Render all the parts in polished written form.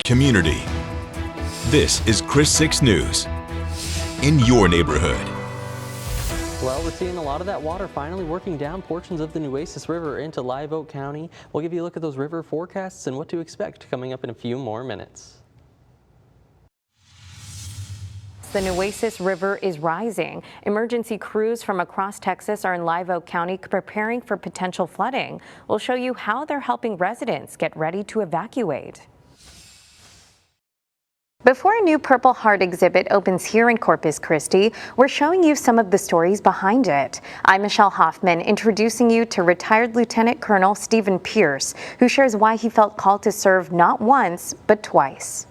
community. This is Chris 6 News in your neighborhood. Well, we're seeing a lot of that water finally working down portions of the Nueces River into Live Oak County. We'll give you a look at those river forecasts and what to expect coming up in a few more minutes. The Nueces River is rising. Emergency crews from across Texas are in Live Oak County preparing for potential flooding. We'll show you how they're helping residents get ready to evacuate. Before a new Purple Heart exhibit opens here in Corpus Christi, we're showing you some of the stories behind it. I'm Michelle Hoffman, introducing you to retired Lieutenant Colonel Stephen Pierce, who shares why he felt called to serve not once, but twice.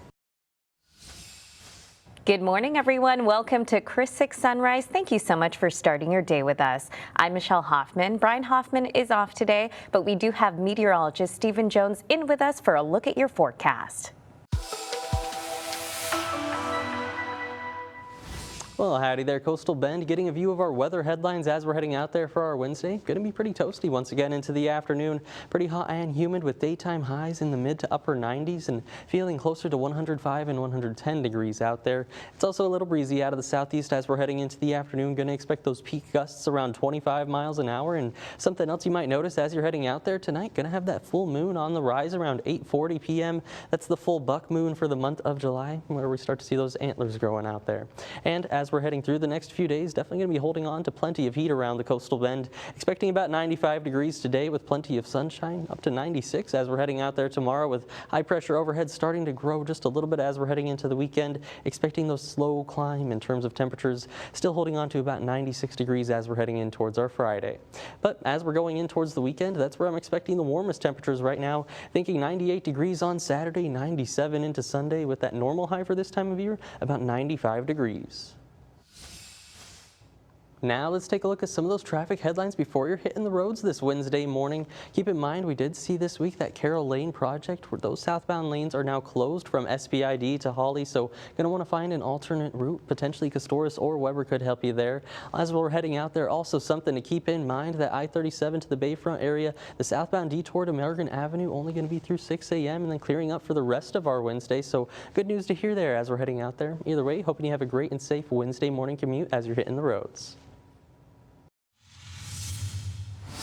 Good morning, everyone. Welcome to Chris 6 Sunrise. Thank you so much for starting your day with us. I'm Michelle Hoffman. Brian Hoffman is off today, but we do have meteorologist Stephen Jones in with us for a look at your forecast. Well, howdy there, Coastal Bend. Getting a view of our weather headlines as we're heading out there for our Wednesday. Going to be pretty toasty once again into the afternoon. Pretty hot and humid with daytime highs in the mid to upper 90s and feeling closer to 105 and 110 degrees out there. It's also a little breezy out of the southeast as we're heading into the afternoon. Going to expect those peak gusts around 25 miles an hour. And something else you might notice as you're heading out there tonight, going to have that full moon on the rise around 8:40 p.m. That's the full buck moon for the month of July, where we start to see those antlers growing out there. And as we're heading through the next few days, definitely going to be holding on to plenty of heat around the Coastal Bend. Expecting about 95 degrees today with plenty of sunshine, up to 96 as we're heading out there tomorrow with high pressure overhead starting to grow just a little bit as we're heading into the weekend. Expecting those slow climb in terms of temperatures, still holding on to about 96 degrees as we're heading in towards our Friday. But as we're going in towards the weekend, that's where I'm expecting the warmest temperatures right now. Thinking 98 degrees on Saturday, 97 into Sunday with that normal high for this time of year, about 95 degrees. Now let's take a look at some of those traffic headlines before you're hitting the roads this Wednesday morning. Keep in mind we did see this week that Carroll Lane project where those southbound lanes are now closed from SPID to Hawley, so going to want to find an alternate route. Potentially Castoris or Weber could help you there. As we're heading out there, also something to keep in mind, that I-37 to the Bayfront area, the southbound detour to Morgan Avenue only going to be through 6 a.m. and then clearing up for the rest of our Wednesday, so good news to hear there as we're heading out there. Either way, hoping you have a great and safe Wednesday morning commute as you're hitting the roads.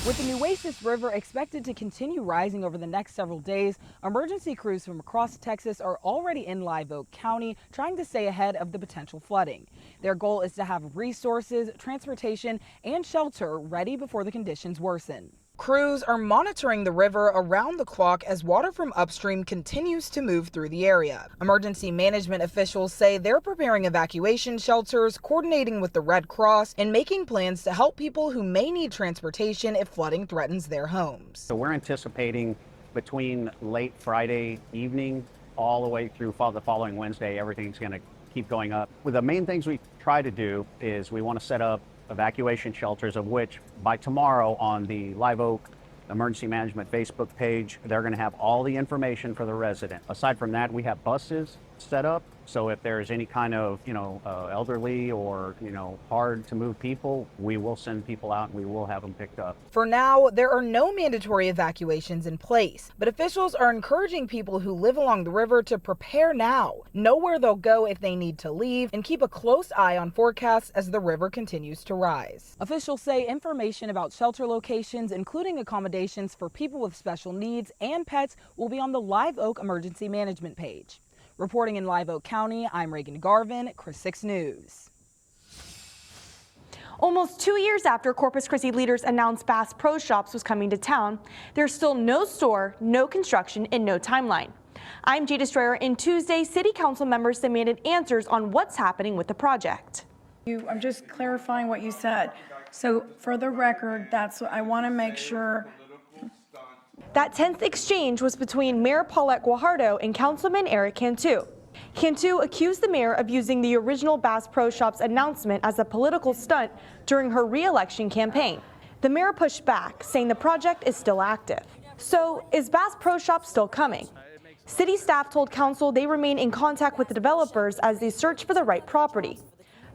With the Nueces River expected to continue rising over the next several days, emergency crews from across Texas are already in Live Oak County trying to stay ahead of the potential flooding. Their goal is to have resources, transportation, and shelter ready before the conditions worsen. Crews are monitoring the river around the clock as water from upstream continues to move through the area. Emergency management officials say they're preparing evacuation shelters, coordinating with the Red Cross, and making plans to help people who may need transportation if flooding threatens their homes. So we're anticipating between late Friday evening all the way through the following Wednesday, everything's going to keep going up. Well, the main things we try to do is we want to set up evacuation shelters, of which by tomorrow on the Live Oak Emergency Management Facebook page, they're going to have all the information for the resident. Aside from that, we have buses set up. So if there's any kind of, elderly or, hard to move people, we will send people out and we will have them picked up. For now, there are no mandatory evacuations in place, but officials are encouraging people who live along the river to prepare now, know where they'll go if they need to leave, and keep a close eye on forecasts as the river continues to rise. Officials say information about shelter locations, including accommodations for people with special needs and pets, will be on the Live Oak Emergency Management page. Reporting in Live Oak County, I'm Reagan Garvin, Chris 6 News. Almost 2 years after Corpus Christi leaders announced Bass Pro Shops was coming to town, there's still no store, no construction, and no timeline. I'm Jay Destroyer, and Tuesday, City Council members demanded answers on what's happening with the project. I'm just clarifying what you said. So for the record, that's what I want to make sure. That tense exchange was between Mayor Paulette Guajardo and Councilman Eric Cantu. Cantu accused the mayor of using the original Bass Pro Shops announcement as a political stunt during her re-election campaign. The mayor pushed back, saying the project is still active. So, is Bass Pro Shops still coming? City staff told council they remain in contact with the developers as they search for the right property.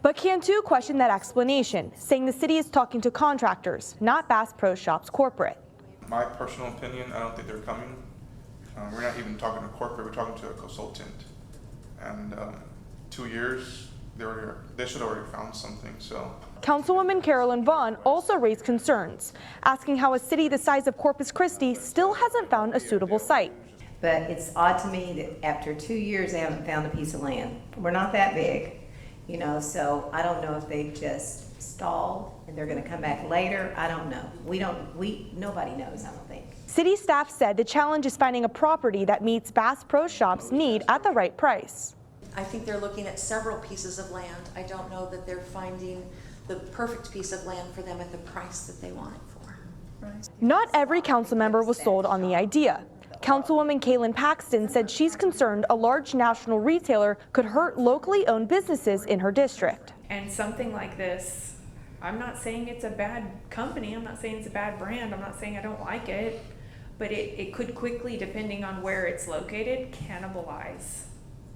But Cantu questioned that explanation, saying the city is talking to contractors, not Bass Pro Shops corporate. My personal opinion, I don't think they're coming. We're not even talking to corporate, we're talking to a consultant. And 2 years, they should have already found something, so. Councilwoman Carolyn Vaughn also raised concerns, asking how a city the size of Corpus Christi still hasn't found a suitable site. But it's odd to me that after 2 years, they haven't found a piece of land. We're not that big, you know, so I don't know if they've just stalled and they're gonna come back later. I don't know. Nobody knows, I don't think. City staff said the challenge is finding a property that meets Bass Pro Shop's need at the right price. I think they're looking at several pieces of land. I don't know that they're finding the perfect piece of land for them at the price that they want it for. Not every council member was sold on the idea. Councilwoman Kaylin Paxton said she's concerned a large national retailer could hurt locally owned businesses in her district. And something like this, I'm not saying it's a bad company, I'm not saying it's a bad brand, I'm not saying I don't like it, but it could quickly, depending on where it's located, cannibalize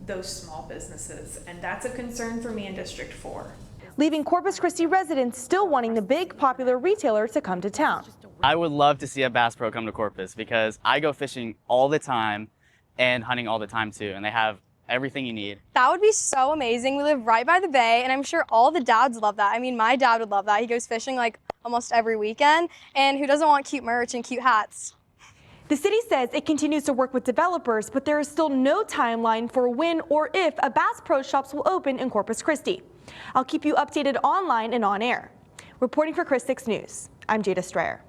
those small businesses. And that's a concern for me in District 4. Leaving Corpus Christi residents still wanting the big popular retailer to come to town. I would love to see a Bass Pro come to Corpus because I go fishing all the time and hunting all the time too, and they have everything you need. That would be so amazing. We live right by the bay, and I'm sure all the dads love that. I mean, my dad would love that. He goes fishing like almost every weekend, and who doesn't want cute merch and cute hats? The city says it continues to work with developers, but there is still no timeline for when or if a Bass Pro Shops will open in Corpus Christi. I'll keep you updated online and on air. Reporting for Chris 6 News, I'm Jada Strayer.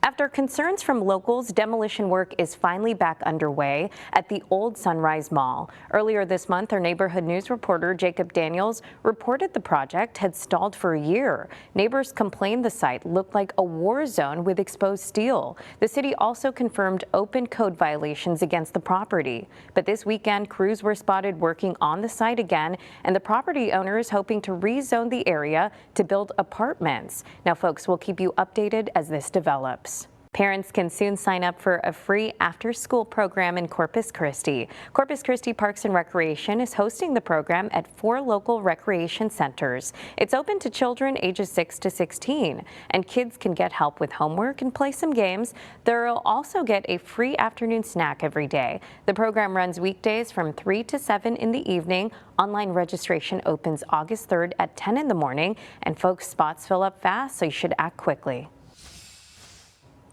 After concerns from locals, demolition work is finally back underway at the Old Sunrise Mall. Earlier this month, our neighborhood news reporter Jacob Daniels reported the project had stalled for a year. Neighbors complained the site looked like a war zone with exposed steel. The city also confirmed open code violations against the property. But this weekend, crews were spotted working on the site again, and the property owner is hoping to rezone the area to build apartments. Now, folks, we'll keep you updated as this develops. Parents can soon sign up for a free after-school program in Corpus Christi. Corpus Christi Parks and Recreation is hosting the program at 4 local recreation centers. It's open to children ages 6 to 16, and kids can get help with homework and play some games. They'll also get a free afternoon snack every day. The program runs weekdays from 3 to 7 in the evening. Online registration opens August 3rd at 10 in the morning, and folks, spots fill up fast, so you should act quickly.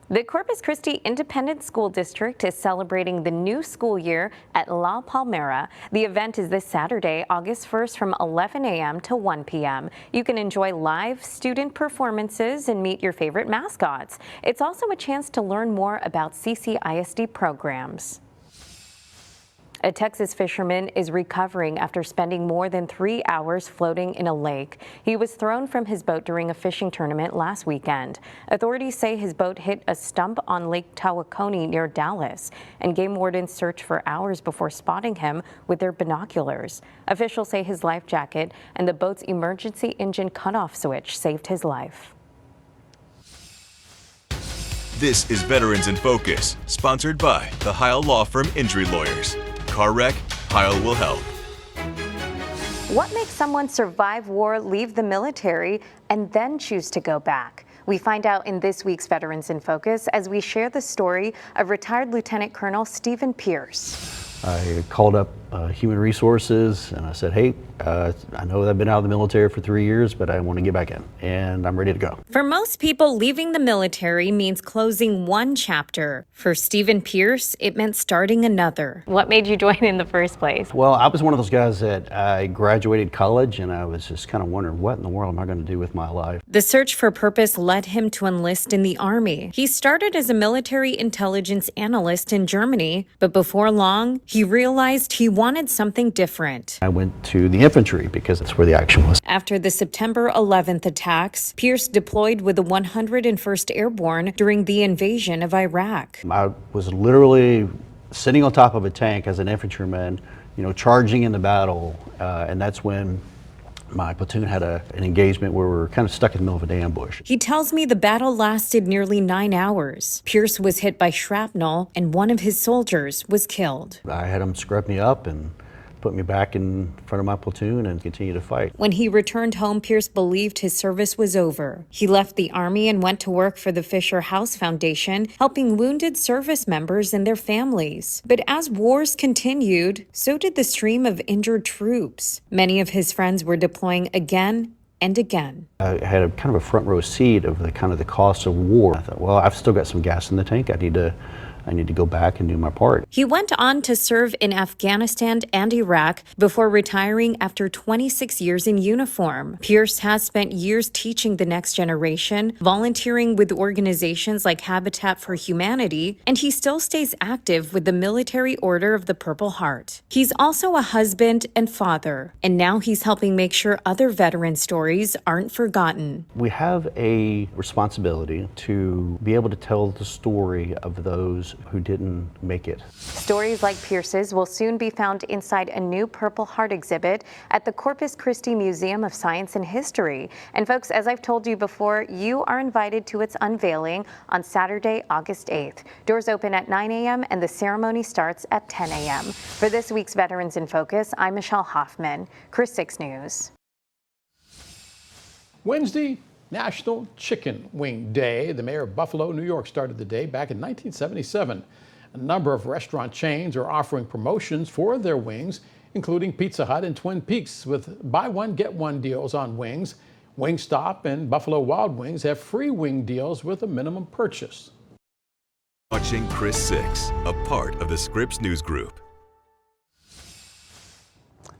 The Corpus Christi Independent School District is celebrating the new school year at La Palmera. The event is this Saturday, August 1st from 11 a.m. to 1 p.m. You can enjoy live student performances and meet your favorite mascots. It's also a chance to learn more about CCISD programs. A Texas fisherman is recovering after spending more than 3 hours floating in a lake. He was thrown from his boat during a fishing tournament last weekend. Authorities say his boat hit a stump on Lake Tawakoni near Dallas, and game wardens searched for hours before spotting him with their binoculars. Officials say his life jacket and the boat's emergency engine cutoff switch saved his life. This is Veterans in Focus, sponsored by the Heil Law Firm Injury Lawyers. Car wreck, Heil will help. What makes someone survive war, leave the military, and then choose to go back? We find out in this week's Veterans in Focus as we share the story of retired Lieutenant Colonel Stephen Pierce. I called up Human Resources and I said, hey, I know I've been out of the military for 3 years, but I want to get back in and I'm ready to go. For most people, leaving the military means closing one chapter. For Stephen Pierce, it meant starting another. What made you join in the first place? Well, I was one of those guys that I graduated college and I was just kind of wondering what in the world am I going to do with my life? The search for purpose led him to enlist in the Army. He started as a military intelligence analyst in Germany, but before long, he realized he wanted something different. I went to the infantry because that's where the action was. After the September 11th attacks, Pierce deployed with the 101st Airborne during the invasion of Iraq. I was literally sitting on top of a tank as an infantryman, charging in the battle, and that's when my platoon had an engagement where we were kind of stuck in the middle of an ambush. He tells me the battle lasted nearly 9 hours. Pierce was hit by shrapnel and one of his soldiers was killed. I had him scrub me up and put me back in front of my platoon and continue to fight. When he returned home, Pierce believed his service was over. He left the Army and went to work for the Fisher House Foundation, helping wounded service members and their families. But as wars continued, so did the stream of injured troops. Many of his friends were deploying again and again. I had a kind of a front row seat of the cost of war. I thought, well, I've still got some gas in the tank. I need to go back and do my part. He went on to serve in Afghanistan and Iraq before retiring after 26 years in uniform. Pierce has spent years teaching the next generation, volunteering with organizations like Habitat for Humanity, and he still stays active with the Military Order of the Purple Heart. He's also a husband and father, and now he's helping make sure other veteran stories aren't forgotten. We have a responsibility to be able to tell the story of those who didn't make it. Stories like Pierce's will soon be found inside a new Purple Heart exhibit at the Corpus Christi Museum of Science and History. And folks, as I've told you before, you are invited to its unveiling on Saturday, August 8th. Doors open at 9 a.m. and the ceremony starts at 10 a.m. For this week's Veterans in Focus, I'm Michelle Hoffman, Chris 6 News. Wednesday, National Chicken Wing Day. The mayor of Buffalo, New York started the day back in 1977. A number of restaurant chains are offering promotions for their wings, including Pizza Hut and Twin Peaks with buy one, get one deals on wings. Wingstop and Buffalo Wild Wings have free wing deals with a minimum purchase. Watching Chris 6, a part of the Scripps News Group.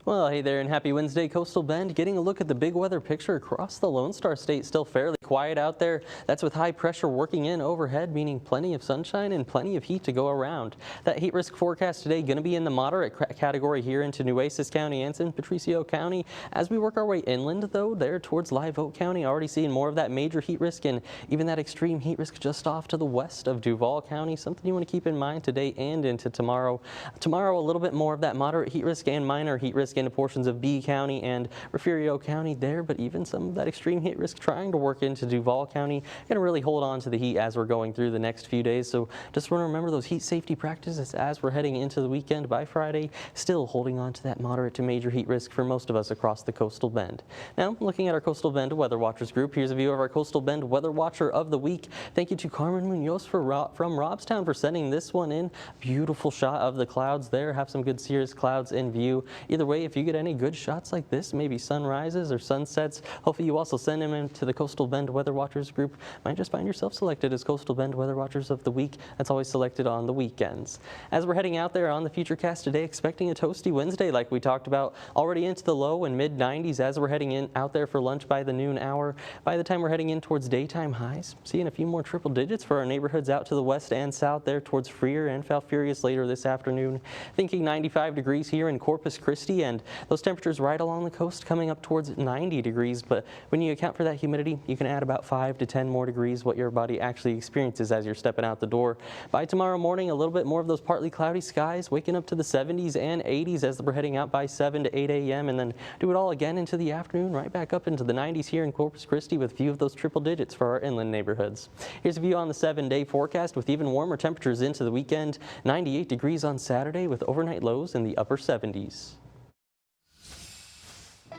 Well, hey there and happy Wednesday, Coastal Bend. Getting a look at the big weather picture across the Lone Star State. Still fairly quiet out there. That's with high pressure working in overhead, meaning plenty of sunshine and plenty of heat to go around. That heat risk forecast today going to be in the moderate category here into Nueces County and San Patricio County. As we work our way inland, though, there towards Live Oak County, already seeing more of that major heat risk and even that extreme heat risk just off to the west of Duval County. Something you want to keep in mind today and into tomorrow. Tomorrow, a little bit more of that moderate heat risk and minor heat risk into portions of B County and Refugio County there, but even some of that extreme heat risk trying to work into Duval County. Going to really hold on to the heat as we're going through the next few days. So just want to remember those heat safety practices as we're heading into the weekend by Friday. Still holding on to that moderate to major heat risk for most of us across the Coastal Bend. Now, looking at our Coastal Bend Weather Watchers group, here's a view of our Coastal Bend Weather Watcher of the Week. Thank you to Carmen Munoz from Robstown for sending this one in. Beautiful shot of the clouds there. Have some good cirrus clouds in view. Either way, if you get any good shots like this, maybe sunrises or sunsets, hopefully you also send them into the Coastal Bend Weather Watchers group. Might just find yourself selected as Coastal Bend Weather Watchers of the Week. That's always selected on the weekends. As we're heading out there on the Futurecast today, expecting a toasty Wednesday like we talked about, already into the low and mid 90s as we're heading in out there for lunch by the noon hour. By the time we're heading in towards daytime highs, seeing a few more triple digits for our neighborhoods out to the west and south there towards Freer and Falfurrias later this afternoon. Thinking 95 degrees here in Corpus Christi, and those temperatures right along the coast coming up towards 90 degrees, but when you account for that humidity, you can add about 5 to 10 more degrees what your body actually experiences as you're stepping out the door. By tomorrow morning, a little bit more of those partly cloudy skies, waking up to the 70s and 80s as we're heading out by 7 to 8 a.m. and then do it all again into the afternoon, right back up into the 90s here in Corpus Christi with a few of those triple digits for our inland neighborhoods. Here's a view on the 7-day forecast with even warmer temperatures into the weekend. 98 degrees on Saturday with overnight lows in the upper 70s.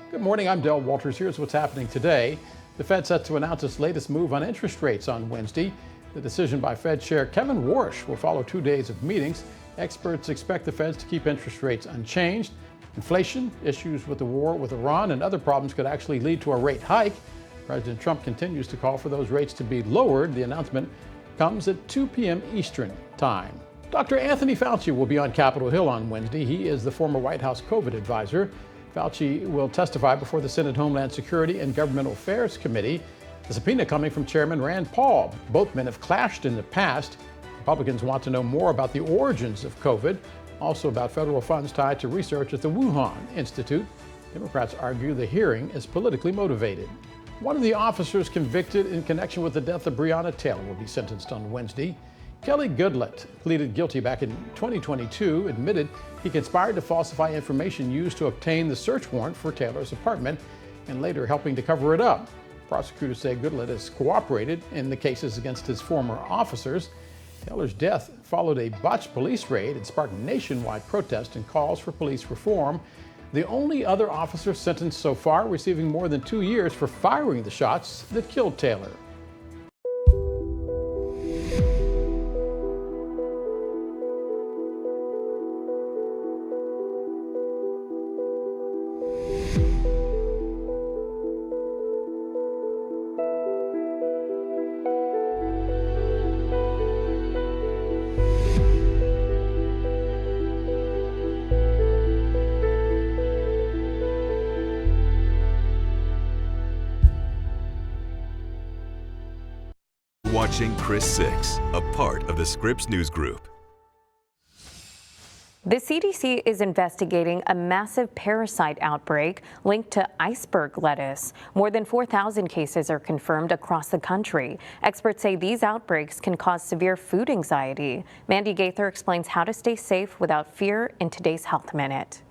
Good morning, I'm Del Walters. Here's what's happening today. The Fed set to announce its latest move on interest rates on Wednesday. The decision by Fed Chair Kevin Warsh will follow 2 days of meetings. Experts expect the Feds to keep interest rates unchanged. Inflation, issues with the war with Iran, and other problems could actually lead to a rate hike. President Trump continues to call for those rates to be lowered. The announcement comes at 2 p.m. Eastern Time. Dr. Anthony Fauci will be on Capitol Hill on Wednesday. He is the former White House COVID advisor. Fauci will testify before the Senate Homeland Security and Governmental Affairs Committee. The subpoena coming from Chairman Rand Paul. Both men have clashed in the past. Republicans want to know more about the origins of COVID, also about federal funds tied to research at the Wuhan Institute. Democrats argue the hearing is politically motivated. One of the officers convicted in connection with the death of Breonna Taylor will be sentenced on Wednesday. Kelly Goodlett pleaded guilty back in 2022, admitted he conspired to falsify information used to obtain the search warrant for Taylor's apartment and later helping to cover it up. Prosecutors say Goodlett has cooperated in the cases against his former officers. Taylor's death followed a botched police raid and sparked nationwide protest and calls for police reform. The only other officer sentenced so far receiving more than 2 years for firing the shots that killed Taylor. Watching Chris 6, a part of the Scripps News Group. The CDC is investigating a massive parasite outbreak linked to iceberg lettuce. More than 4,000 cases are confirmed across the country. Experts say these outbreaks can cause severe food anxiety. Mandy Gaither explains how to stay safe without fear in today's Health Minute.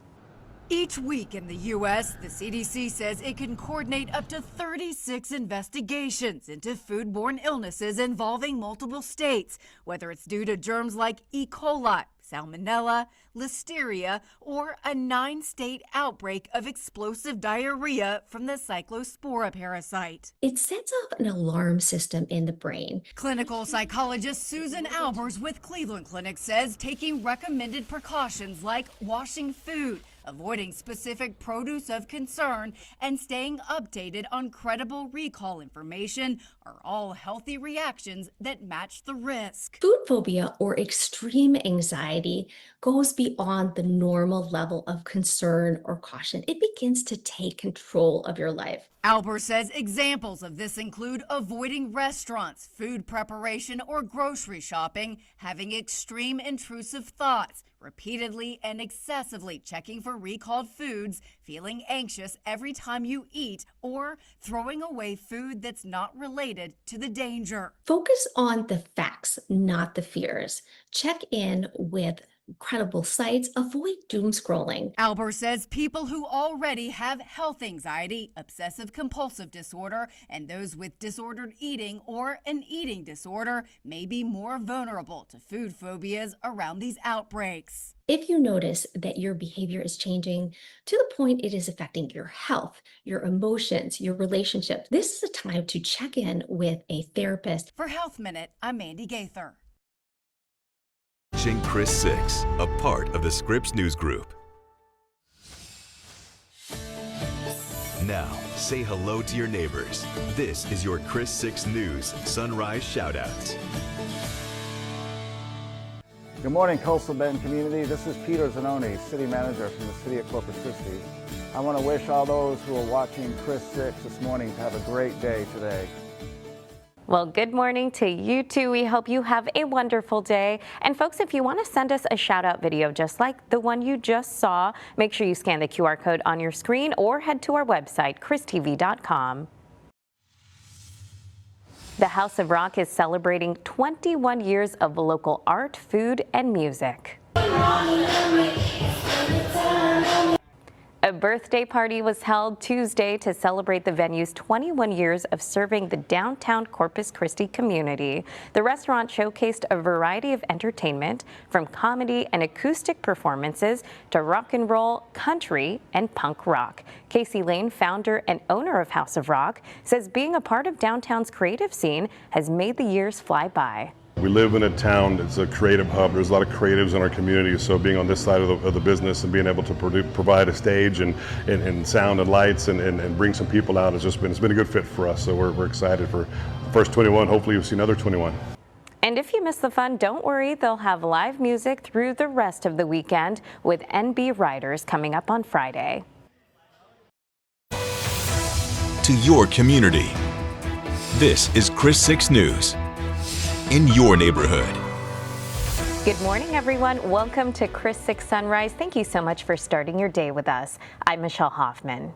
Each week in the U.S., the CDC says it can coordinate up to 36 investigations into foodborne illnesses involving multiple states, whether it's due to germs like E. coli, Salmonella, Listeria, or a 9-state outbreak of explosive diarrhea from the Cyclospora parasite. It sets off an alarm system in the brain. Clinical psychologist Susan Albers with Cleveland Clinic says taking recommended precautions like washing food, avoiding specific produce of concern, and staying updated on credible recall information are all healthy reactions that match the risk. Food phobia or extreme anxiety goes beyond the normal level of concern or caution. It begins to take control of your life. Albers says examples of this include avoiding restaurants, food preparation, or grocery shopping, having extreme intrusive thoughts, repeatedly and excessively checking for recalled foods, feeling anxious every time you eat, or throwing away food that's not related to the danger. Focus on the facts, not the fears. Check in with credible sites. Avoid doom scrolling. Albers says people who already have health anxiety, obsessive compulsive disorder, and those with disordered eating or an eating disorder may be more vulnerable to food phobias around these outbreaks. If you notice that your behavior is changing to the point it is affecting your health, your emotions, your relationship, this is a time to check in with a therapist. For Health Minute, I'm Mandy Gaither. Watching Chris 6, a part of the Scripps News Group. Now, say hello to your neighbors. This is your Chris 6 News Sunrise Shoutouts. Good morning, Coastal Bend community. This is Peter Zanoni, City Manager from the City of Corpus Christi. I want to wish all those who are watching Chris 6 this morning to have a great day today. Well, good morning to you too. We hope you have a wonderful day. And folks, if you want to send us a shout out video just like the one you just saw, make sure you scan the QR code on your screen or head to our website, christv.com. The House of Rock is celebrating 21 years of local art, food, and music. A birthday party was held Tuesday to celebrate the venue's 21 years of serving the downtown Corpus Christi community. The restaurant showcased a variety of entertainment, from comedy and acoustic performances to rock and roll, country, and punk rock. Casey Lane, founder and owner of House of Rock, says being a part of downtown's creative scene has made the years fly by. We live in a town that's a creative hub. There's a lot of creatives in our community, so being on this side of the business and being able to provide a stage and sound and lights and bring some people out it's been a good fit for us. So we're excited for the first 21. Hopefully you'll see another 21. And if you miss the fun, don't worry. They'll have live music through the rest of the weekend with NB Riders coming up on Friday. To your community. This is Chris 6 News. In your neighborhood. Good morning, everyone. Welcome to Chris 6 Sunrise. Thank you so much for starting your day with us. I'm Michelle Hoffman.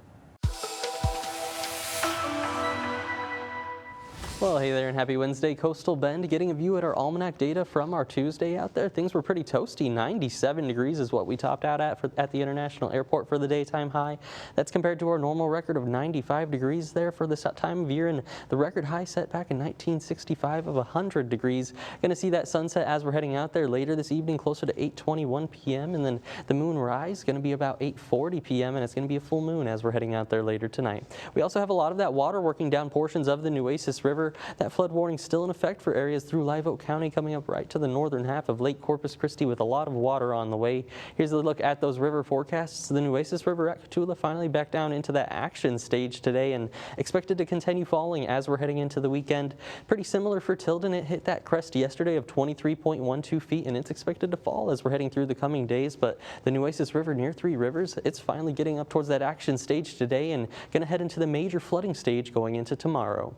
Well, hey there and happy Wednesday. Coastal Bend getting a view at our almanac data from our Tuesday out there. Things were pretty toasty. 97 degrees is what we topped out at the International Airport for the daytime high. That's compared to our normal record of 95 degrees there for this time of year, and the record high set back in 1965 of 100 degrees. Going to see that sunset as we're heading out there later this evening closer to 8:21 p.m. and then the moon rise going to be about 8:40 p.m. and it's going to be a full moon as we're heading out there later tonight. We also have a lot of that water working down portions of the Nueces River. That flood warning still in effect for areas through Live Oak County coming up right to the northern half of Lake Corpus Christi with a lot of water on the way. Here's a look at those river forecasts. The Nueces River at Cotulla finally back down into that action stage today and expected to continue falling as we're heading into the weekend. Pretty similar for Tilden. It hit that crest yesterday of 23.12 feet and it's expected to fall as we're heading through the coming days. But the Nueces River near Three Rivers, it's finally getting up towards that action stage today and going to head into the major flooding stage going into tomorrow.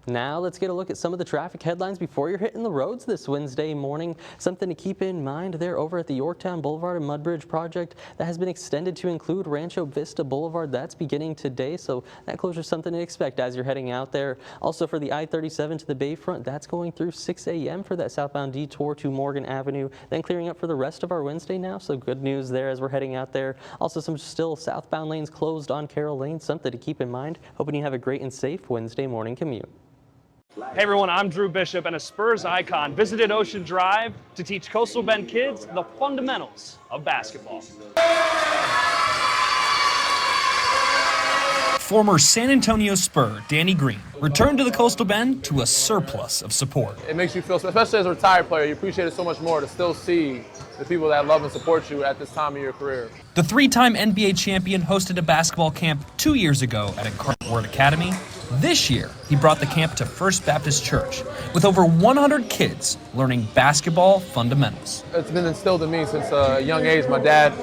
Now let's get a look at some of the traffic headlines before you're hitting the roads this Wednesday morning. Something to keep in mind there over at the Yorktown Boulevard and Mudbridge project that has been extended to include Rancho Vista Boulevard. That's beginning today, so that closure is something to expect as you're heading out there. Also for the I-37 to the Bayfront, that's going through 6 a.m. for that southbound detour to Morgan Avenue, then clearing up for the rest of our Wednesday now, so good news there as we're heading out there. Also some still southbound lanes closed on Carroll Lane, something to keep in mind. Hoping you have a great and safe Wednesday morning commute. Hey everyone, I'm Drew Bishop, and a Spurs icon visited Ocean Drive to teach Coastal Bend kids the fundamentals of basketball. Former San Antonio Spur Danny Green returned to the Coastal Bend to a surplus of support. It makes you feel, especially as a retired player, you appreciate it so much more to still see the people that love and support you at this time of your career. The three-time NBA champion hosted a basketball camp 2 years ago at Incarnate Word Academy. This year, he brought the camp to First Baptist Church with over 100 kids learning basketball fundamentals. It's been instilled in me since a young age. My dad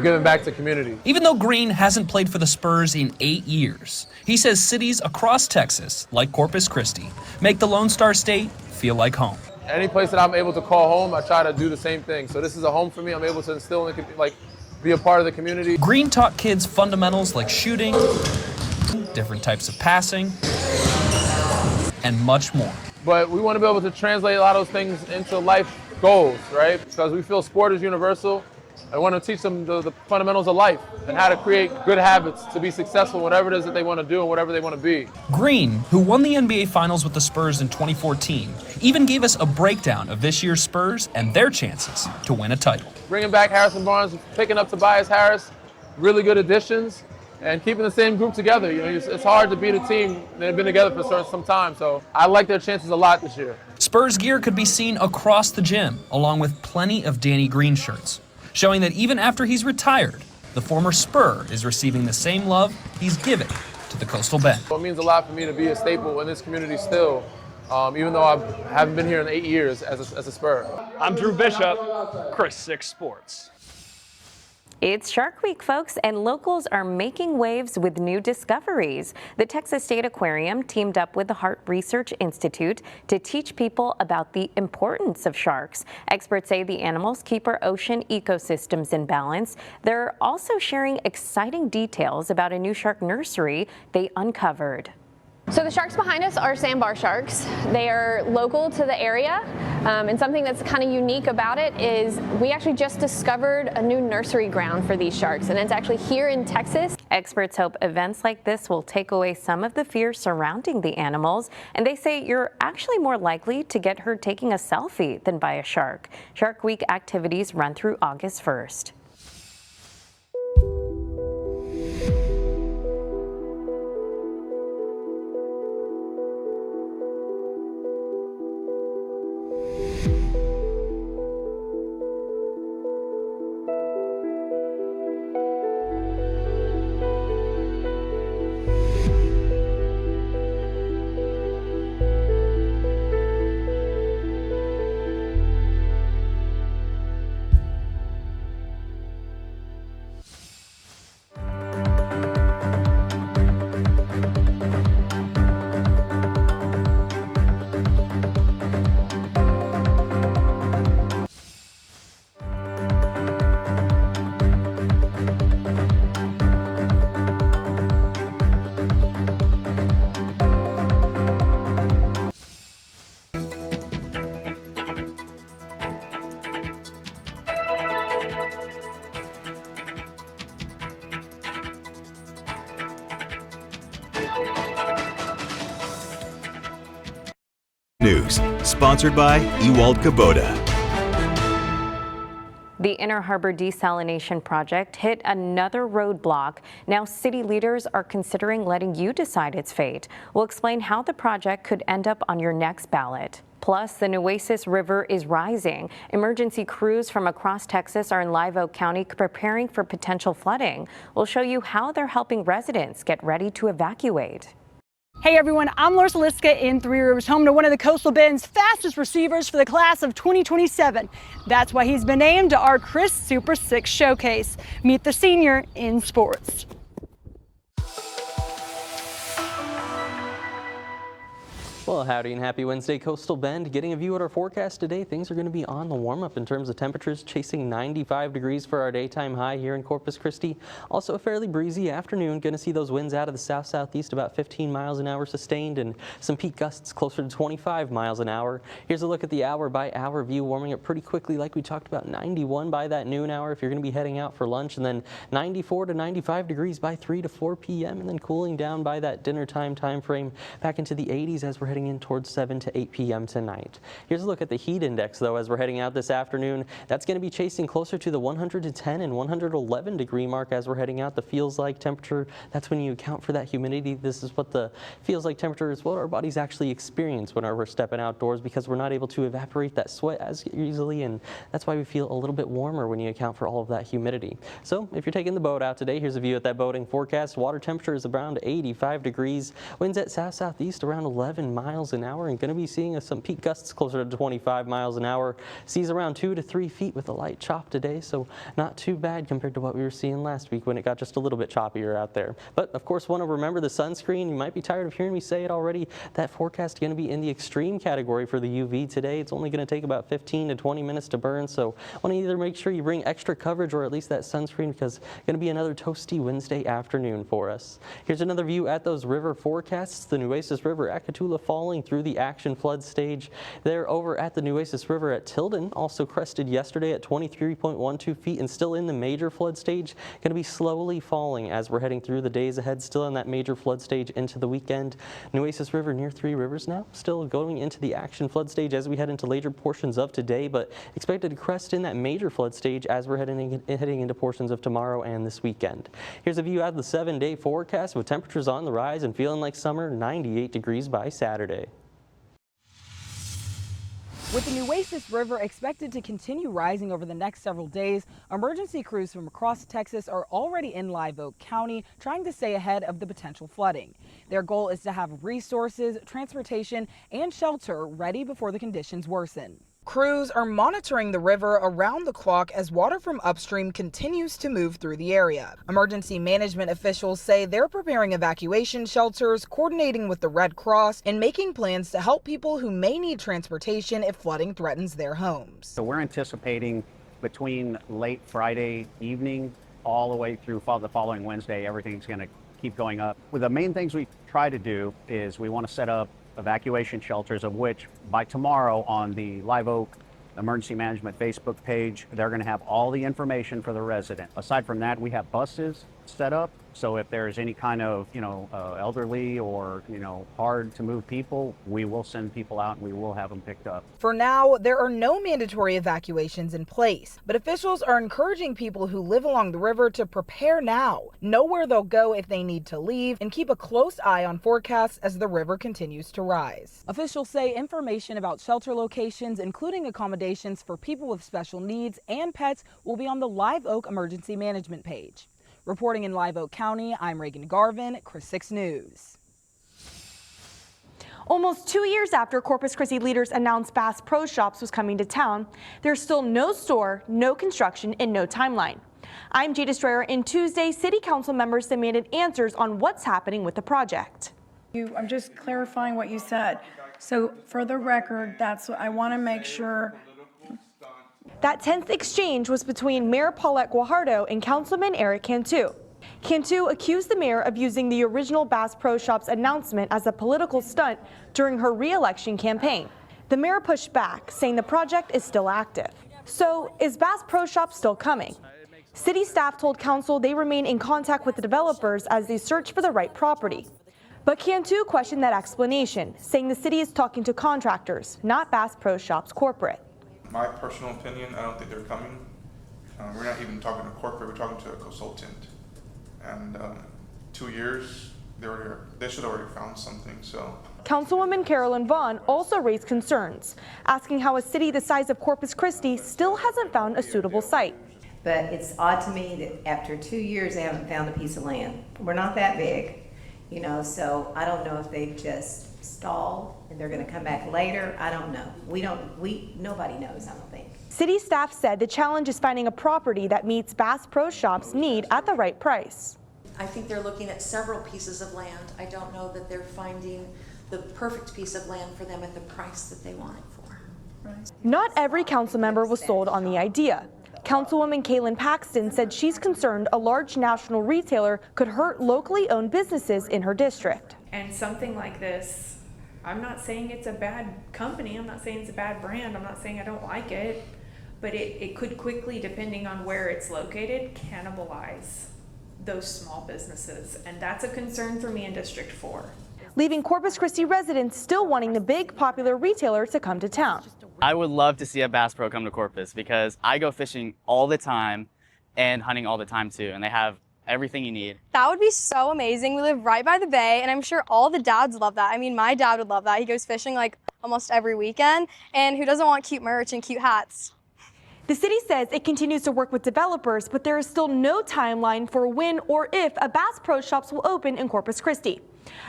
giving back to community. Even though Green hasn't played for the Spurs in 8 years, he says cities across Texas, like Corpus Christi, make the Lone Star State feel like home. Any place that I'm able to call home, I try to do the same thing. So this is a home for me. I'm able to instill and be a part of the community. Green taught kids fundamentals like shooting, different types of passing, and much more. But we want to be able to translate a lot of those things into life goals, right? Because we feel sport is universal. I want to teach them the fundamentals of life and how to create good habits to be successful, whatever it is that they want to do and whatever they want to be. Green, who won the NBA Finals with the Spurs in 2014, even gave us a breakdown of this year's Spurs and their chances to win a title. Bringing back Harrison Barnes, picking up Tobias Harris, really good additions, and keeping the same group together. You know, it's hard to beat a team that have been together for some time, so I like their chances a lot this year. Spurs gear could be seen across the gym, along with plenty of Danny Green shirts, showing that even after he's retired, the former Spur is receiving the same love he's given to the Coastal Bend. It means a lot for me to be a staple in this community still, even though I haven't been here in 8 years as a Spur. I'm Drew Bishop, Chris 6 Sports. It's Shark Week, folks, and locals are making waves with new discoveries. The Texas State Aquarium teamed up with the Heart Research Institute to teach people about the importance of sharks. Experts say the animals keep our ocean ecosystems in balance. They're also sharing exciting details about a new shark nursery they uncovered. So the sharks behind us are sandbar sharks. They are local to the area, and something that's kind of unique about it is we actually just discovered a new nursery ground for these sharks, and it's actually here in Texas. Experts hope events like this will take away some of the fear surrounding the animals, and they say you're actually more likely to get hurt taking a selfie than by a shark. Shark Week activities run through August 1st. News, sponsored by Ewald Kubota. The Inner Harbor Desalination Project hit another roadblock. Now city leaders are considering letting you decide its fate. We'll explain how the project could end up on your next ballot. Plus, the Nueces River is rising. Emergency crews from across Texas are in Live Oak County preparing for potential flooding. We'll show you how they're helping residents get ready to evacuate. Hey everyone, I'm Larsa Liska in Three Rivers, home to one of the Coastal Bend's fastest receivers for the class of 2027. That's why he's been named to our Chris Super 6 Showcase. Meet the senior in sports. Well, howdy and happy Wednesday, Coastal Bend. Getting a view at our forecast today, things are going to be on the warm-up in terms of temperatures, chasing 95 degrees for our daytime high here in Corpus Christi. Also a fairly breezy afternoon. Going to see those winds out of the south-southeast about 15 miles an hour sustained and some peak gusts closer to 25 miles an hour. Here's a look at the hour-by-hour view, warming up pretty quickly like we talked about. 91 by that noon hour if you're going to be heading out for lunch, and then 94 to 95 degrees by 3 to 4 p.m. and then cooling down by that dinner time frame back into the 80s as we're heading in towards 7 to 8 p.m. tonight. Here's a look at the heat index, though, as we're heading out this afternoon. That's going to be chasing closer to the 110 and 111 degree mark as we're heading out. The feels like temperature, that's when you account for that humidity. This is what the feels like temperature is, what our bodies actually experience when we're stepping outdoors, because we're not able to evaporate that sweat as easily, and that's why we feel a little bit warmer when you account for all of that humidity. So if you're taking the boat out today, here's a view at that boating forecast. Water temperature is around 85 degrees. Winds at south-southeast around 11 miles an hour, and going to be seeing some peak gusts closer to 25 miles an hour. Seas around 2 to 3 feet with a light chop today, so not too bad compared to what we were seeing last week when it got just a little bit choppier out there. But of course, want to remember the sunscreen. You might be tired of hearing me say it already. That forecast is going to be in the extreme category for the UV today. It's only going to take about 15 to 20 minutes to burn, so want to either make sure you bring extra coverage or at least that sunscreen, because it's going to be another toasty Wednesday afternoon for us. Here's another view at those river forecasts. The Nueces River at Cotulla falling through the action flood stage. They're over at the Nueces River at Tilden, also crested yesterday at 23.12 feet and still in the major flood stage. Going to be slowly falling as we're heading through the days ahead, still in that major flood stage into the weekend. Nueces River near Three Rivers now, still going into the action flood stage as we head into later portions of today, but expected to crest in that major flood stage as we're heading into portions of tomorrow and this weekend. Here's a view out of the 7-day forecast with temperatures on the rise and feeling like summer, 98 degrees by Saturday. With the Nueces River expected to continue rising over the next several days, emergency crews from across Texas are already in Live Oak County trying to stay ahead of the potential flooding. Their goal is to have resources, transportation, and shelter ready before the conditions worsen. Crews are monitoring the river around the clock as water from upstream continues to move through the area. Emergency management officials say they're preparing evacuation shelters, coordinating with the Red Cross, and making plans to help people who may need transportation if flooding threatens their homes. So we're anticipating between late Friday evening all the way through the following Wednesday, everything's going to keep going up. Well, the main things we try to do is we want to set up evacuation shelters, of which by tomorrow on the Live Oak Emergency Management Facebook page, they're going to have all the information for the resident. Aside from that, we have buses set up. So if there's any kind of, elderly or, hard to move people, we will send people out and we will have them picked up. For now, there are no mandatory evacuations in place, but officials are encouraging people who live along the river to prepare now, know where they'll go if they need to leave, and keep a close eye on forecasts as the river continues to rise. Officials say information about shelter locations, including accommodations for people with special needs and pets, will be on the Live Oak Emergency Management page. Reporting in Live Oak County, I'm Reagan Garvin, Chris 6 News. Almost 2 years after Corpus Christi leaders announced Bass Pro Shops was coming to town, there's still no store, no construction, and no timeline. I'm Jay Destroyer, and Tuesday, City Council members demanded answers on what's happening with the project. I'm just clarifying what you said. So for the record, that's what I want to make sure. That 10th exchange was between Mayor Paulette Guajardo and Councilman Eric Cantu. Cantu accused the mayor of using the original Bass Pro Shops announcement as a political stunt during her re-election campaign. The mayor pushed back, saying the project is still active. So, is Bass Pro Shops still coming? City staff told council they remain in contact with the developers as they search for the right property. But Cantu questioned that explanation, saying the city is talking to contractors, not Bass Pro Shops corporate. My personal opinion, I don't think they're coming. We're not even talking to corporate, we're talking to a consultant. And 2 years, they should have already found something, so. Councilwoman Carolyn Vaughn also raised concerns, asking how a city the size of Corpus Christi still hasn't found a suitable site. But it's odd to me that after 2 years, they haven't found a piece of land. We're not that big, you know, so I don't know if they've just stalled and they're gonna come back later. I don't know. Nobody knows, I don't think. City staff said the challenge is finding a property that meets Bass Pro Shops' need at the right price. I think they're looking at several pieces of land. I don't know that they're finding the perfect piece of land for them at the price that they want it for. Not every council member was sold on the idea. Councilwoman Kaylin Paxton said she's concerned a large national retailer could hurt locally owned businesses in her district. And something like this, I'm not saying it's a bad company, I'm not saying it's a bad brand, I'm not saying I don't like it, but it could quickly, depending on where it's located, cannibalize those small businesses. And that's a concern for me in District 4. Leaving Corpus Christi residents still wanting the big popular retailer to come to town. I would love to see a Bass Pro come to Corpus because I go fishing all the time and hunting all the time too, and they have everything you need. That would be so amazing. We live right by the bay, and I'm sure all the dads love that. I mean, my dad would love that. He goes fishing like almost every weekend, and who doesn't want cute merch and cute hats? The city says it continues to work with developers, but there is still no timeline for when or if a Bass Pro Shops will open in Corpus Christi.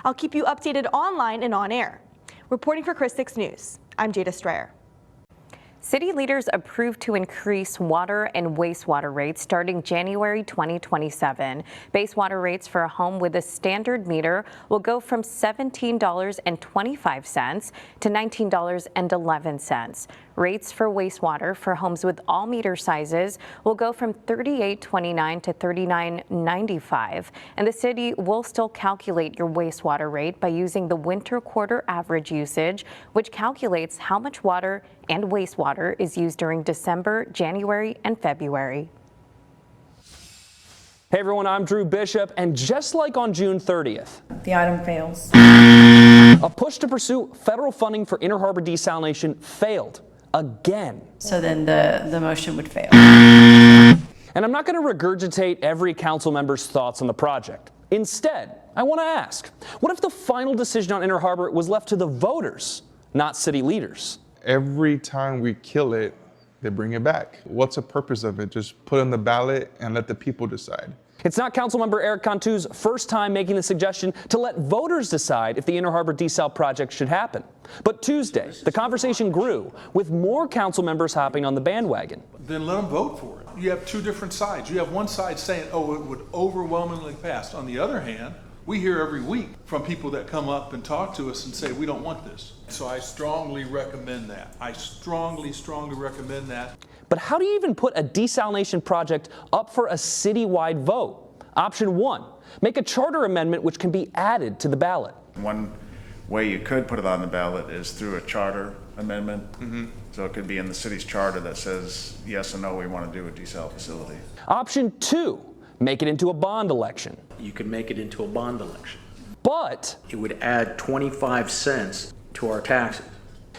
I'll keep you updated online and on air. Reporting for Chris 6 News, I'm Jada Strayer. City leaders approved to increase water and wastewater rates starting January 2027. Base water rates for a home with a standard meter will go from $17.25 to $19.11. Rates for wastewater for homes with all meter sizes will go from $38.29 to $39.95. And the city will still calculate your wastewater rate by using the winter quarter average usage, which calculates how much water and wastewater is used during December, January, and February. Hey everyone, I'm Drew Bishop, and just like on June 30th, The item fails. a push to pursue federal funding for Inner Harbor desalination failed again. So then the motion would fail. And I'm not going to regurgitate every council member's thoughts on the project. Instead, I want to ask, what if the final decision on Inner Harbor was left to the voters, not city leaders? Every time we kill it, they bring it back. What's the purpose of it? Just put it on the ballot and let the people decide. It's not Councilmember Eric Cantu's first time making the suggestion to let voters decide if the Inner Harbor desal project should happen. But Tuesday, the conversation grew, with more council members hopping on the bandwagon. Then let them vote for it. You have two different sides. You have one side saying, oh, it would overwhelmingly pass. On the other hand, we hear every week from people that come up and talk to us and say, we don't want this. So I strongly recommend that. I strongly recommend that. But how do you even put a desalination project up for a citywide vote? Option 1, make a charter amendment which can be added to the ballot. One way you could put it on the ballot is through a charter amendment. So it could be in the city's charter that says, yes or no, we want to do a desal facility. Option 2, make it into a bond election. You could make it into a bond election. But it would add 25 cents to our taxes.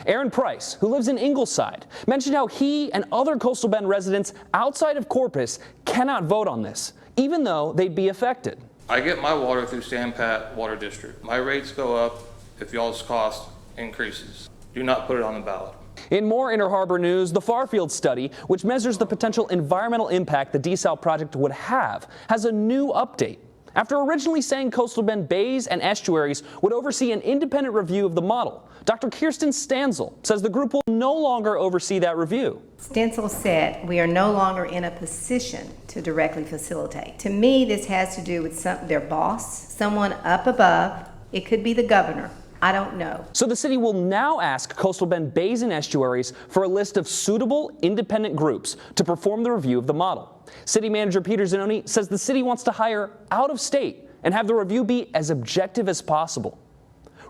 Aaron Price, who lives in Ingleside, mentioned how he and other Coastal Bend residents outside of Corpus cannot vote on this, even though they'd be affected. I get my water through San Pat Water District. My rates go up if y'all's cost increases. Do not put it on the ballot. In more Inner Harbor news, the Farfield study, which measures the potential environmental impact the desal project would have, has a new update. After originally saying Coastal Bend bays and estuaries would oversee an independent review of the model, Dr. Kirsten Stanzel says the group will no longer oversee that review. Stanzel said we are no longer in a position to directly facilitate. To me, this has to do with their boss, someone up above. It could be the governor. I don't know. So the city will now ask Coastal Bend bays and estuaries for a list of suitable independent groups to perform the review of the model. City Manager Peter Zanoni says the city wants to hire out of state and have the review be as objective as possible.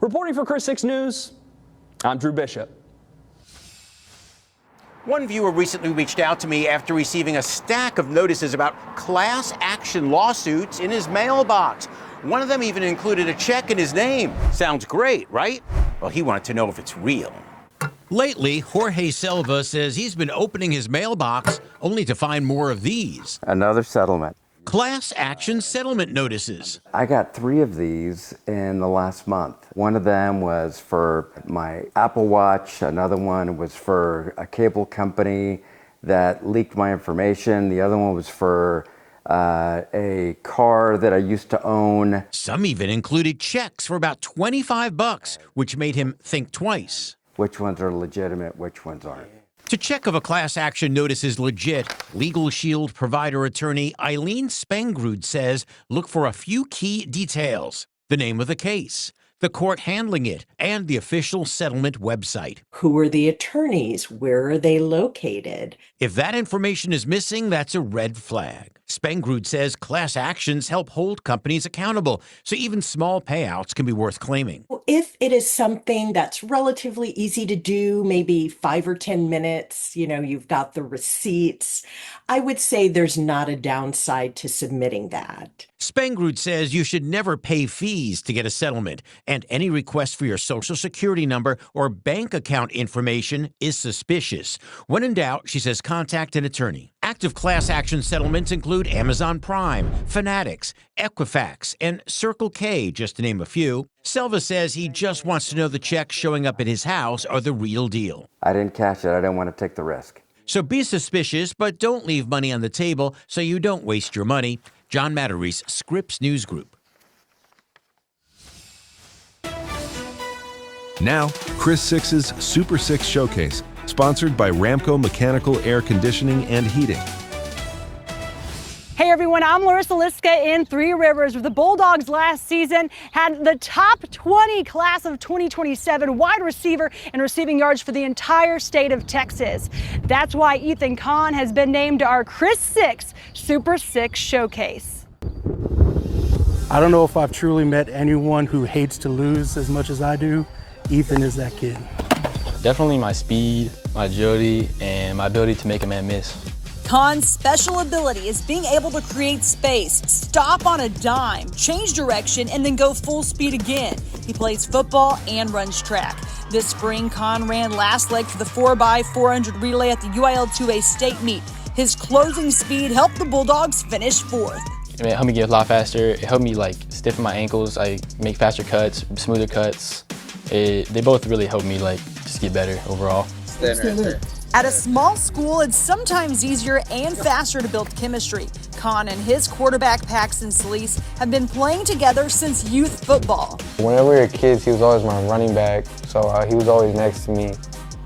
Reporting for Chris 6 News, I'm Drew Bishop. One viewer recently reached out to me after receiving a stack of notices about class action lawsuits in his mailbox. One of them even included a check in his name. Sounds great, right? Well, he wanted to know if it's real. Lately, Jorge Silva says he's been opening his mailbox only to find more of these. Another settlement. Class action settlement notices. I got 3 of these in the last month. One of them was for my Apple Watch. Another one was for a cable company that leaked my information. The other one was for a car that I used to own. Some even included checks for about $25, which made him think twice. Which ones are legitimate, which ones aren't. To check if a class action notice is legit, Legal Shield provider attorney Eileen Spangrud says look for a few key details: the name of the case, the court handling it, and the official settlement website. Who are the attorneys? Where are they located? If that information is missing, that's a red flag. Spangrud says class actions help hold companies accountable, so even small payouts can be worth claiming. If it is something that's relatively easy to do, maybe 5 or 10 minutes, you've got the receipts, I would say there's not a downside to submitting that. Spangrud says you should never pay fees to get a settlement, and any request for your social security number or bank account information is suspicious. When in doubt, she says contact an attorney. Active class action settlements include Amazon Prime, Fanatics, Equifax, and Circle K, just to name a few. Silva says he just wants to know the checks showing up at his house are the real deal. I didn't cash it. I didn't want to take the risk. So be suspicious, but don't leave money on the table so you don't waste your money. John Matarese, Scripps News Group. Now, Chris Six's Super 6 Showcase, sponsored by Ramco Mechanical Air Conditioning and Heating. Hey everyone, I'm Larissa Liska in Three Rivers, where the Bulldogs last season had the top 20 class of 2027 wide receiver and receiving yards for the entire state of Texas. That's why Ethan Kahn has been named our Chris Six Super 6 Showcase. I don't know if I've truly met anyone who hates to lose as much as I do. Ethan is that kid. Definitely my speed, my agility, and my ability to make a man miss. Kahn's special ability is being able to create space, stop on a dime, change direction, and then go full speed again. He plays football and runs track. This spring, Kahn ran last leg for the 4x400 relay at the UIL2A state meet. His closing speed helped the Bulldogs finish 4th. It helped me get a lot faster. It helped me stiffen my ankles. I make faster cuts, smoother cuts. They both really helped me just get better overall. At a small school, it's sometimes easier and faster to build chemistry. Kahn and his quarterback Paxton Sleece have been playing together since youth football. Whenever we were kids, he was always my running back, so he was always next to me.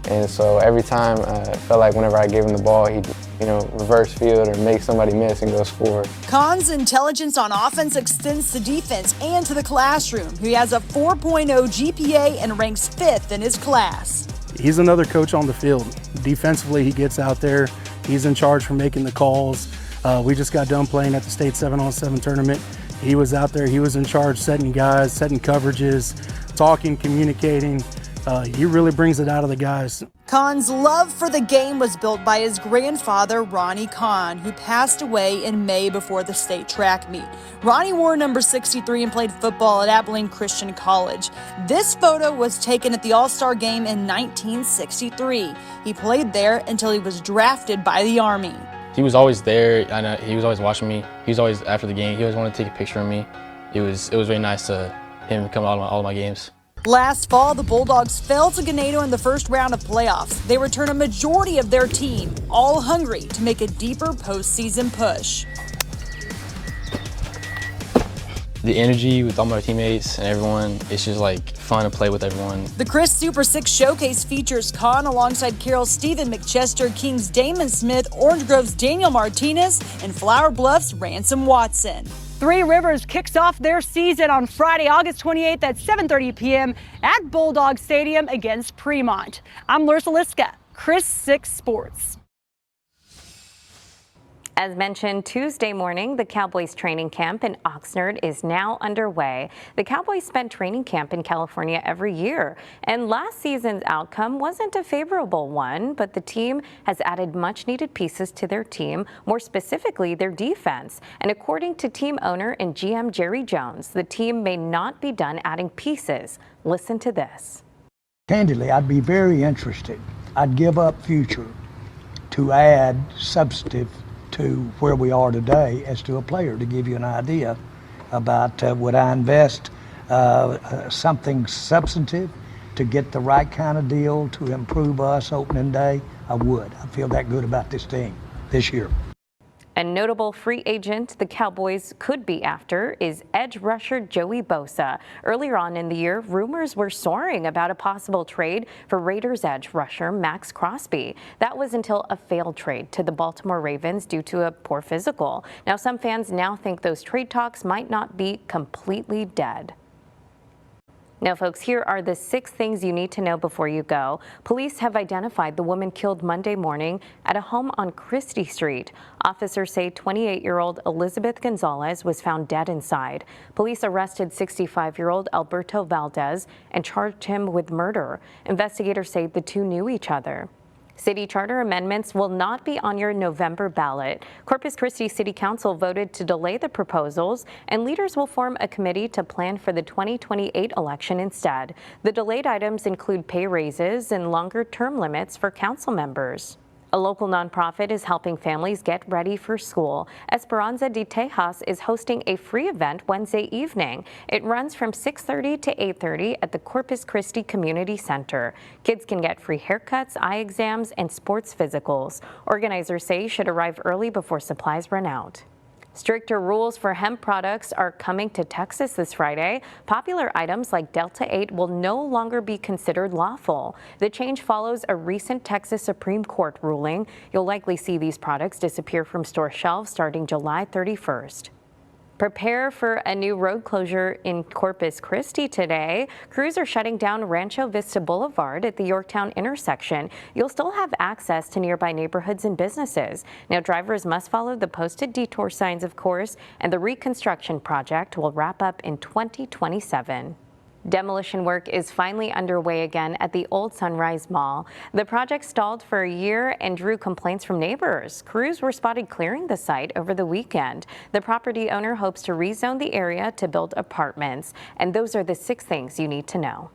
And so every time I felt like whenever I gave him the ball, he'd reverse field or make somebody miss and go score. Kahn's intelligence on offense extends to defense and to the classroom. He has a 4.0 GPA and ranks 5th in his class. He's another coach on the field. Defensively, he gets out there. He's in charge for making the calls. We just got done playing at the state 7-on-7 tournament. He was out there. He was in charge setting guys, setting coverages, talking, communicating. He really brings it out of the guys. Kahn's love for the game was built by his grandfather, Ronnie Kahn, who passed away in May before the state track meet. Ronnie wore number 63 and played football at Abilene Christian College. This photo was taken at the All-Star game in 1963. He played there until he was drafted by the Army. He was always there. I know he was always watching me. He was always after the game. He always wanted to take a picture of me. It was very nice to him come out all of my games. Last fall, the Bulldogs fell to Ganado in the first round of playoffs. They return a majority of their team, all hungry to make a deeper postseason push. The energy with all my teammates and everyone, it's just fun to play with everyone. The Chris Super 6 Showcase features Kahn alongside Carroll Stephen McChester, King's Damon Smith, Orange Grove's Daniel Martinez, and Flower Bluff's Ransom Watson. Three Rivers kicks off their season on Friday, August 28th at 7:30 p.m. at Bulldog Stadium against Fremont. I'm Larissa Liska, Chris 6 Sports. As mentioned, Tuesday morning, the Cowboys training camp in Oxnard is now underway. The Cowboys spend training camp in California every year, and last season's outcome wasn't a favorable one, but the team has added much-needed pieces to their team, more specifically their defense. And according to team owner and GM Jerry Jones, the team may not be done adding pieces. Listen to this. Candidly, I'd be very interested. I'd give up future to add substantive to where we are today as to a player, to give you an idea about would I invest something substantive to get the right kind of deal to improve us opening day. I would. I feel that good about this team this year. A notable free agent the Cowboys could be after is edge rusher Joey Bosa. Earlier on in the year, rumors were soaring about a possible trade for Raiders edge rusher Max Crosby. That was until a failed trade to the Baltimore Ravens due to a poor physical. Now, some fans now think those trade talks might not be completely dead. Now, folks, here are the 6 things you need to know before you go. Police have identified the woman killed Monday morning at a home on Christie Street. Officers say 28-year-old Elizabeth Gonzalez was found dead inside. Police arrested 65-year-old Alberto Valdez and charged him with murder. Investigators say the two knew each other. City charter amendments will not be on your November ballot. Corpus Christi City Council voted to delay the proposals, and leaders will form a committee to plan for the 2028 election instead. The delayed items include pay raises and longer term limits for council members. A local nonprofit is helping families get ready for school. Esperanza de Tejas is hosting a free event Wednesday evening. It runs from 6:30 to 8:30 at the Corpus Christi Community Center. Kids can get free haircuts, eye exams, and sports physicals. Organizers say you should arrive early before supplies run out. Stricter rules for hemp products are coming to Texas this Friday. Popular items like Delta 8 will no longer be considered lawful. The change follows a recent Texas Supreme Court ruling. You'll likely see these products disappear from store shelves starting July 31st. Prepare for a new road closure in Corpus Christi today. Crews are shutting down Rancho Vista Boulevard at the Yorktown intersection. You'll still have access to nearby neighborhoods and businesses. Now, drivers must follow the posted detour signs, of course, and the reconstruction project will wrap up in 2027. Demolition work is finally underway again at the Old Sunrise Mall. The project stalled for a year and drew complaints from neighbors. Crews were spotted clearing the site over the weekend. The property owner hopes to rezone the area to build apartments. And those are the 6 things you need to know.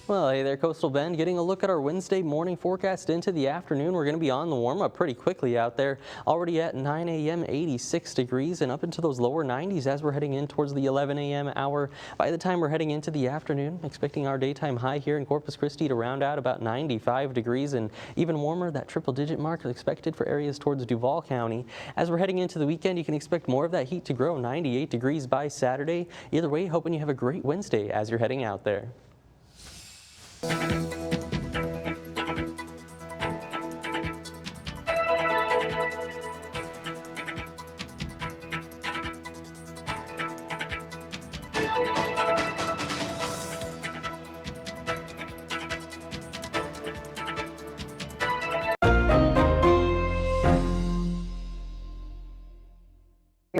Well, hey there, Coastal Bend. Getting a look at our Wednesday morning forecast into the afternoon. We're going to be on the warm-up pretty quickly out there. Already at 9 a.m., 86 degrees and up into those lower 90s as we're heading in towards the 11 a.m. hour. By the time we're heading into the afternoon, expecting our daytime high here in Corpus Christi to round out about 95 degrees and even warmer. That triple-digit mark is expected for areas towards Duval County. As we're heading into the weekend, you can expect more of that heat to grow. 98 degrees by Saturday. Either way, hoping you have a great Wednesday as you're heading out there.